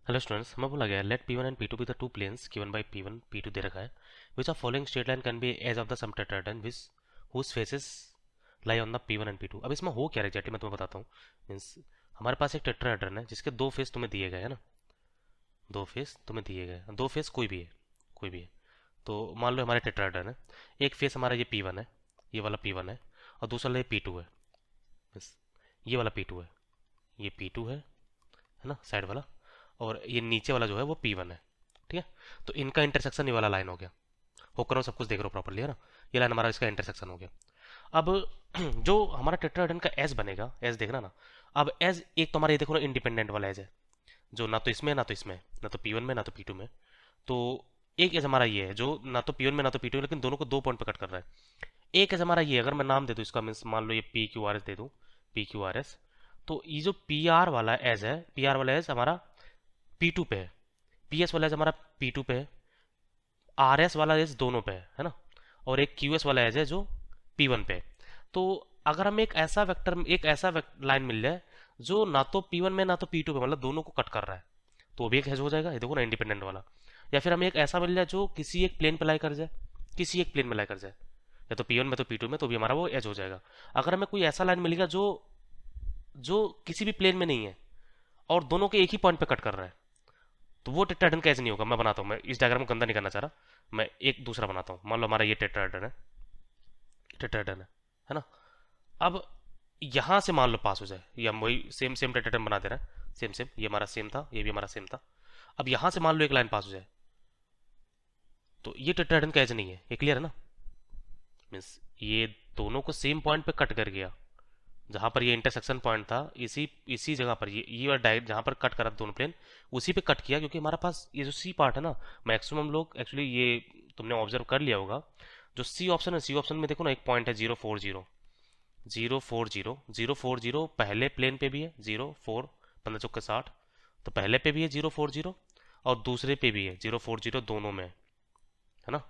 Hello students, हमें बोला गया let P1 and P2 be the two planes given by P1 P2 दे रखा है which are following straight line can be edge of the some tetrahedron which whose faces lie on the P1 and P2। अब इसमें हो क्या exactly मैं तुम्हें बताता हूँ। मीन्स हमारे पास एक टेट्राहेड्रन है जिसके दो फेस तुम्हें दिए गए है ना, दो फेस तुम्हें दिए गए, दो फेस कोई भी है, कोई भी है। तो मान लो हमारे टेट्राहेड्रन है, एक फेस हमारा ये P1 है, ये वाला P1 है, और दूसरा वाला ये P2 है। मीन्स ये वाला P2 है, ये P2 है ना साइड वाला, और ये नीचे वाला जो है वो P1 है। ठीक है, तो इनका इंटरसेक्शन ये वाला लाइन हो गया। होकर सब कुछ देख रहे हो प्रॉपरली है ना, ये लाइन हमारा इसका इंटरसेक्शन हो गया। अब जो हमारा टेट्राहेड्रन का एज बनेगा, एज देखना ना। अब एज एक तो हमारा ये देखो ना इंडिपेंडेंट वाला एज है, जो ना तो इसमें ना तो इसमें, ना तो P1 में ना तो P2 में। तो एक एज हमारा ये है जो ना तो P1 में ना तो P2 में, लेकिन दोनों को दो पॉइंट पे कट कर रहा है। एक एज हमारा ये, अगर मैं नाम दे दूँ इसका, मीन्स मान लो ये PQRS दे दूँ, PQRS। तो ये जो PR वाला एज है, PR वाला एज हमारा P2 पे है, PS वाला एज हमारा P2 पे है, RS वाला एज दोनों पे है ना, और एक QS वाला एज है जो P1 पे है। तो अगर हम एक ऐसा लाइन मिल जाए जो ना तो P1 में ना तो P2 पे, मतलब दोनों को कट कर रहा है, तो वो भी एक एज हो जाएगा, ये देखो ना इंडिपेंडेंट वाला। या फिर हमें एक ऐसा मिल जाए जो किसी एक प्लेन पे लाई कर जाए, किसी एक प्लेन में लाई कर जाए, या तो P1 में तो P2 में, तो भी हमारा वो एज हो जाएगा। अगर हमें कोई ऐसा लाइन मिलेगा जो जो किसी भी प्लेन में नहीं है और दोनों के एक ही पॉइंट पे कट कर रहा है, तो वो टेट्राहेड्रन का एज नहीं होगा। मैं बनाता हूँ, मैं इस डायग्राम को गंदा नहीं करना चाह रहा, मैं एक दूसरा बनाता हूँ। मान लो हमारा ये टेट्राहेड्रन है, टेट्राहेड्रन है ना। अब यहाँ से मान लो पास हो जाए, या हम वही सेम सेम टेट्राहेड्रन बना दे रहा है, सेम सेम, ये हमारा सेम था, ये भी हमारा सेम था। अब यहाँ से मान लो एक लाइन पास हो जाए, तो ये टेट्राहेड्रन का एज नहीं है, ये क्लियर है ना। मीन्स ये दोनों को सेम पॉइंट पे कट कर गया, जहां पर ये इंटरसेक्शन पॉइंट था, इसी इसी जगह पर ये वाला डायरेक्ट जहां पर कट करा दोनों प्लेन, उसी पे कट किया। क्योंकि हमारे पास ये जो सी पार्ट है ना, मैक्सिमम लोग एक्चुअली ये तुमने ऑब्जर्व कर लिया होगा, जो सी ऑप्शन है, सी ऑप्शन में देखो ना एक पॉइंट है 040, 040 पहले प्लेन पे भी है, 0 4 15 चौके 60, तो पहले पे भी है 040, और दूसरे पे भी है 040, दोनों में है ना।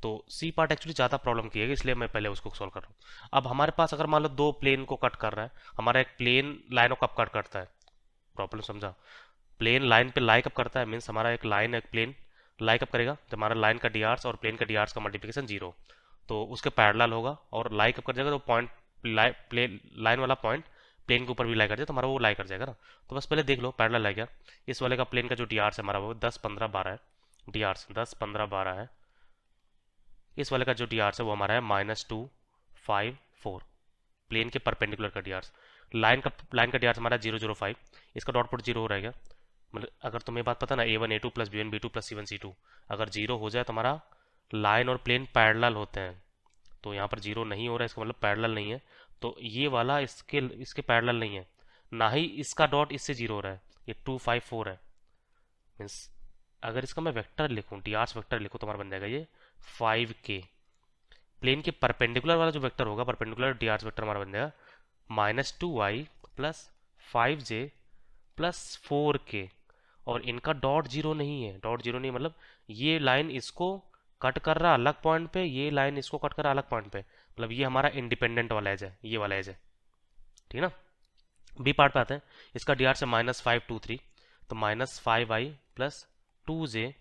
तो सी पार्ट एक्चुअली ज़्यादा प्रॉब्लम की है, इसलिए मैं पहले उसको सॉल्व कर रहा हूँ। अब हमारे पास अगर मान लो दो प्लेन को कट कर रहा है, हमारा एक प्लेन लाइन को कब कट करता है, प्रॉब्लम समझा। प्लेन लाइन पे लाई कब करता है, मीन्स हमारा एक लाइन एक प्लेन लाई कब करेगा, जब हमारा लाइन का डी आर्स और प्लेन का डी आर्स का मल्टीप्लिकेशन 0, तो उसके पैरेलल होगा। और लाई कब कर जाएगा, तो पॉइंट लाइन वाला पॉइंट प्लेन के ऊपर भी लाई कर जाए, तो हमारा वो लाई कर जाएगा ना। तो बस पहले देख लो पैरेलल है क्या। इस वाले का प्लेन का जो डी आर्स है हमारा वो 10 15 12 है, डी आर्स 10 15 12 है। इस वाले का जो डी आर्स है वो हमारा है -2 5 4, प्लेन के परपेंडिकुलर का डी आर्स। लाइन का डी आर्स हमारा 0 0 5, इसका डॉट पुट 0 हो रहेगा। मतलब अगर तुम्हें बात पता ना, A1 A2 plus B1 B2 plus C1 C2, अगर 0 हो जाए तो हमारा लाइन और प्लेन पैरेलल होते हैं। तो यहाँ पर 0 नहीं हो रहा है, इसका मतलब पैरेलल नहीं है। तो ये वाला इसके इसके पैरेलल नहीं है, ना ही इसका डॉट इससे 0 हो रहा है, ये 2 5 4 है। मीन्स अगर इसका मैं वेक्टर लिखूँ, डी आर्स वेक्टर लिखूँ, तो हमारा बन जाएगा ये 5K। प्लेन के परपेंडिकुलर वाला जो वेक्टर होगा, परपेंडिकुलर डी आर्स वेक्टर हमारा बन जाएगा -2y plus 5j plus 4k। और इनका डॉट जीरो नहीं है, डॉट जीरो नहीं मतलब ये लाइन इसको कट कर रहा अलग पॉइंट पे, ये लाइन इसको कट कर रहा अलग पॉइंट पे, मतलब ये हमारा इंडिपेंडेंट वाला एज है, ये वाला एज है। ठीक है ना। बी पार्ट पे आते हैं। इसका डी आर से -5 2 3, तो -5i plus 2j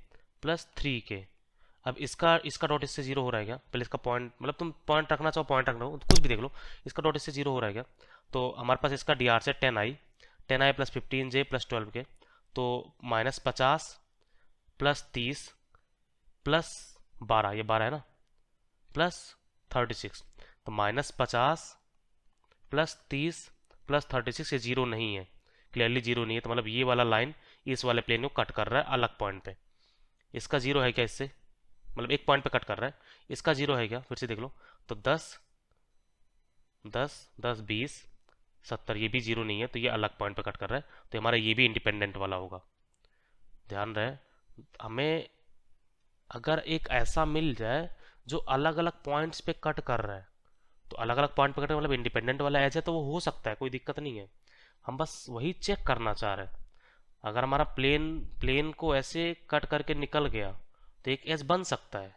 plus 3k। अब इसका इसका डॉट इससे 0 हो रहा है क्या, पहले इसका पॉइंट, मतलब तुम पॉइंट रखना चाहो पॉइंट रखना हो, कुछ भी देख लो। इसका डॉट इससे 0 हो रहा है क्या, तो हमारे पास इसका डी आर से 10i plus 15j plus 12k, तो -50 प्लस 30 प्लस 12, ये 12 है ना, प्लस 36। तो -50 प्लस 30 प्लस 36, ये 0 नहीं है, क्लियरली 0 नहीं है। तो मतलब ये वाला लाइन इस वाले प्लेन को कट कर रहा है अलग पॉइंट पे। इसका 0 है क्या इससे, मतलब एक पॉइंट पे कट कर रहा है, इसका 0 है क्या, फिर से देख लो। तो 10 10 10 20 70, ये भी 0 नहीं है, तो ये अलग पॉइंट पे कट कर रहा है, तो हमारा ये भी इंडिपेंडेंट वाला होगा। ध्यान रहे, हमें अगर एक ऐसा मिल जाए जो अलग अलग पॉइंट्स पे कट कर रहा है, तो अलग अलग पॉइंट पे कट मतलब इंडिपेंडेंट वाला एज है, तो वो हो सकता है, कोई दिक्कत नहीं है। हम बस वही चेक करना चाह रहे हैं। अगर हमारा प्लेन प्लेन को ऐसे कट करके निकल गया तो एक एज बन सकता है,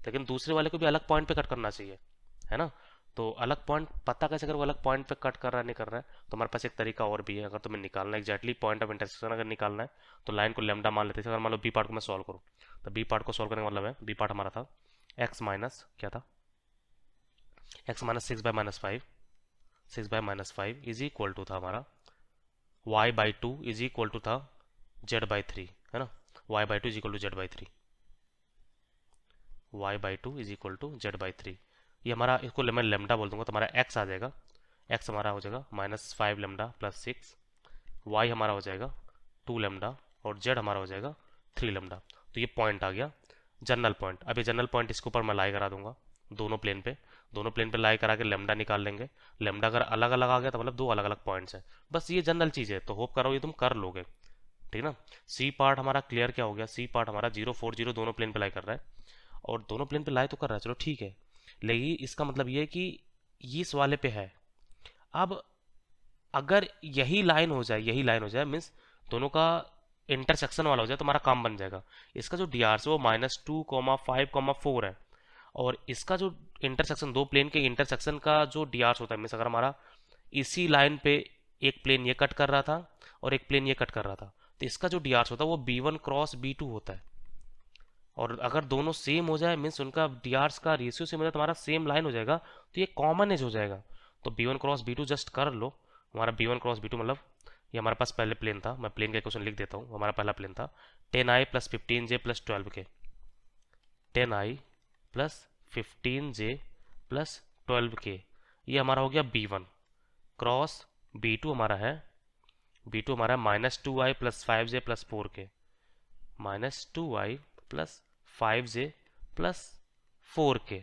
लेकिन दूसरे वाले को भी अलग पॉइंट पे कट करना चाहिए, है ना। तो अलग पॉइंट पता कैसे करो अलग पॉइंट पे कट कर रहा है नहीं कर रहा है। तो हमारे पास एक तरीका और भी है, अगर तुम्हें निकालना है एग्जैक्टली पॉइंट ऑफ इंटरसेक्शन अगर निकालना है तो लाइन को लेमडा मान लेते हैं। अगर मान लो बी पार्ट को मैं सॉल्व करूँ तो बी पार्ट को सॉल्व करने का मतलब है बी पार्ट हमारा था एक्स माइनस क्या था, x minus 6/-5, 6/-5 is equal to था हमारा y/2 इज इक्वल टू था z/3, है ना। y/2 is equal to z/3, y/2 is equal to z/3। ये हमारा इसको मैं लेमडा बोल दूंगा तो हमारा x आ जाएगा, x हमारा हो जाएगा -5 लेमडा प्लस 6, y हमारा हो जाएगा 2 लेमडा और z हमारा हो जाएगा 3 लेमडा। तो ये पॉइंट आ गया जनरल पॉइंट। अब ये जनरल पॉइंट इसके ऊपर मैं लाई करा दूंगा दोनों प्लेन पे लाई करा के लेमडा निकाल लेंगे। लेमडा अगर अलग अलग आ गया तो मतलब दो अलग अलग पॉइंट्स हैं। बस ये जनरल चीज़ है, तो होप करो ये तुम कर लोगे, ठीक ना। सी पार्ट हमारा क्लियर क्या हो गया, सी पार्ट हमारा 0 4 0 दोनों प्लेन पे लाई कर रहा है और दोनों प्लेन पे लाई तो कर रहा है, चलो ठीक है। लेकिन इसका मतलब ये है कि ये इस वाले पे है। अब अगर यही लाइन हो जाए मीन्स दोनों का इंटरसेक्शन वाला हो जाए तो हमारा काम बन जाएगा। इसका जो डी आर है वो -2, 5, 4 है और इसका जो इंटरसेक्शन दो प्लेन के इंटरसेक्शन का जो डी आर होता है मीन्स अगर हमारा इसी लाइन पे एक प्लेन ये कट कर रहा था और एक प्लेन ये कट कर रहा था तो इसका जो डी आर होता है वो B1 क्रॉस B2 होता है। और अगर दोनों सेम हो जाए मीन्स उनका डी आर्स का रेशियो सेम हो जाए तो हमारा सेम लाइन हो जाएगा, तो ये कॉमन एज हो जाएगा। तो B1 क्रॉस B2 जस्ट कर लो, हमारा B1 क्रॉस B2 मतलब ये हमारे पास पहले प्लेन था, मैं प्लेन का क्वेश्चन लिख देता हूँ। हमारा पहला प्लेन था 10i + 15j + 12k, 10i + 15j + 12k, ये हमारा हो गया B1 क्रॉस B2 हमारा है -2i + 5j + 4k, -2i + 5j + 4k।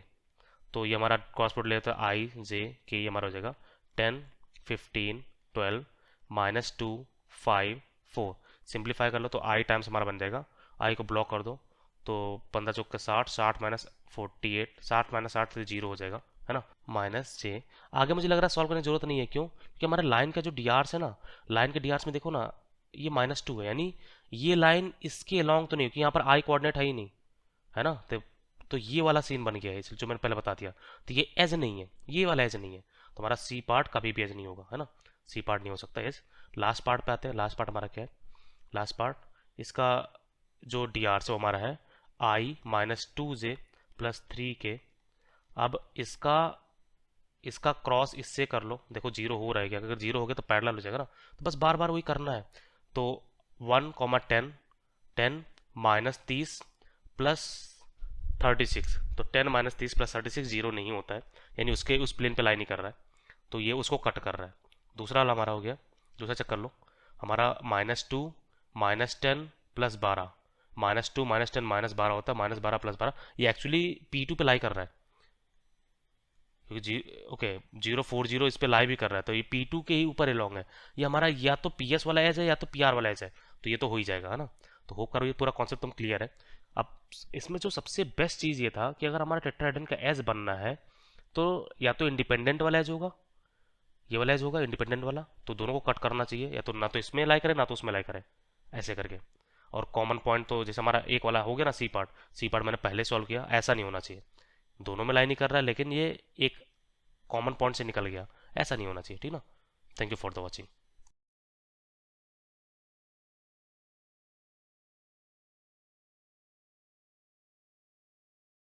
तो ये हमारा क्रॉस प्रोडक्ट लेते हैं आई जे के, ये हमारा हो जाएगा 10 15 12 -2 5 4। सिंप्लीफाई कर लो तो आई टाइम्स हमारा बन जाएगा, आई को ब्लॉक कर दो तो 15 चौक के 60, 60 - 48, 60 - 8 से 0 हो जाएगा, है ना। -j आगे मुझे लग रहा है सॉल्व करने की जरूरत नहीं है, क्यों? क्योंकि हमारे लाइन का जो डी है ना, लाइन के डी में देखो ना ये -2 है, यानी ये लाइन इसके अलॉन्ग तो नहीं, क्योंकि यहाँ पर आई कोऑर्डिनेट है ही नहीं, है ना। तो ये वाला सीन बन गया है, इसलिए जो मैंने पहले बता दिया। तो ये एज नहीं है, ये वाला एज नहीं है, तो हमारा सी पार्ट कभी भी एज नहीं होगा, है ना। सी पार्ट नहीं हो सकता एज। लास्ट पार्ट पे आते हैं। लास्ट पार्ट हमारा क्या है, लास्ट पार्ट इसका जो डी आर से वो हमारा है आई -2j + 3k। अब इसका इसका क्रॉस इससे कर लो, देखो 0 हो रहेगा, अगर 0 हो गया तो पैरेलल हो जाएगा ना, तो बस बार बार वही करना है। तो 1, 10 10 -30 + 36, तो 10 -30 + 36 0 नहीं होता है, यानी उसके उस प्लेन पे लाई नहीं कर रहा है, तो ये उसको कट कर रहा है। दूसरा वाला हमारा हो गया, दूसरा चेक कर लो, हमारा -2 -10 + 12, -2 -10 -12 होता है, -12 + 12, ये एक्चुअली P2 पे लाई कर रहा है, क्योंकि ओके 0 4 0 इस पे लाई भी कर रहा है, तो ये P2 के ही ऊपर एलोंग है। ये हमारा या तो PS वाला एज है या तो PR वाला एज है, तो ये तो हो ही जाएगा, है ना। तो होप करो ये पूरा कॉन्सेप्ट तुम क्लियर है। अब इसमें जो सबसे बेस्ट चीज़ ये था कि अगर हमारा टेट्राहेड्रन का एज बनना है तो या तो इंडिपेंडेंट वाला एज होगा, ये वाला एज होगा इंडिपेंडेंट वाला, तो दोनों को कट करना चाहिए, या तो ना तो इसमें लाई करे ना तो उसमें लाई करे, ऐसे करके। और कॉमन पॉइंट तो जैसे हमारा एक वाला हो गया ना सी पार्ट मैंने पहले सॉल्व किया, ऐसा नहीं होना चाहिए। दोनों में लाई नहीं कर रहा है लेकिन ये एक कॉमन पॉइंट से निकल गया, ऐसा नहीं होना चाहिए, ठीक ना। Thank you for the watching.